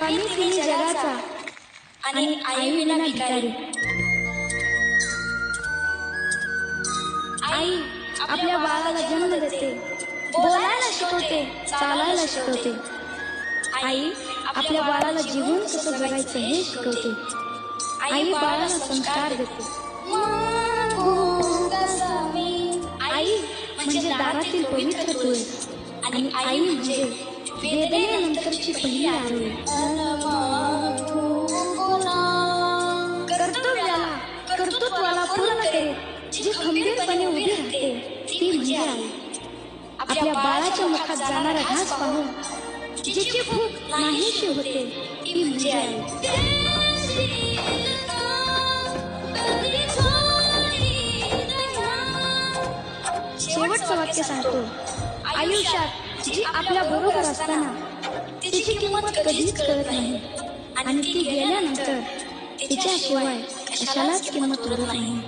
स्वामी तिने जगाचा आणि आई विना भिकारी। आई आपल्या बाळाला जन्म देते, बोलायला शिकवते, चालायला शिकवते। आई आपल्या बाळाला जीवन कसं जगायचं हे शिकवते। आई बाळाला संस्कार देते। आई म्हणजे दारातील पवित्र तुळस आणि आई म्हणजे वेदनेनंतरची पहिली आरोळी। कर्तृत्वाला पूर्ण करीत जी खंबीरपणे उभी राहते ती म्हणजे आई। आपल्या बाळाच्या मुखात जाणारा घास पाहून जिची भूक नाहीशी होते ती म्हणजे आई। शेवटचं वाक्य सांगतो, आयुष्यात जी आपल्या बरोबर असताना तिची किंमत कधीच कळत नाही आणि ती गेल्यानंतर तिच्याशिवाय कशालाच किंमत उरत नाही।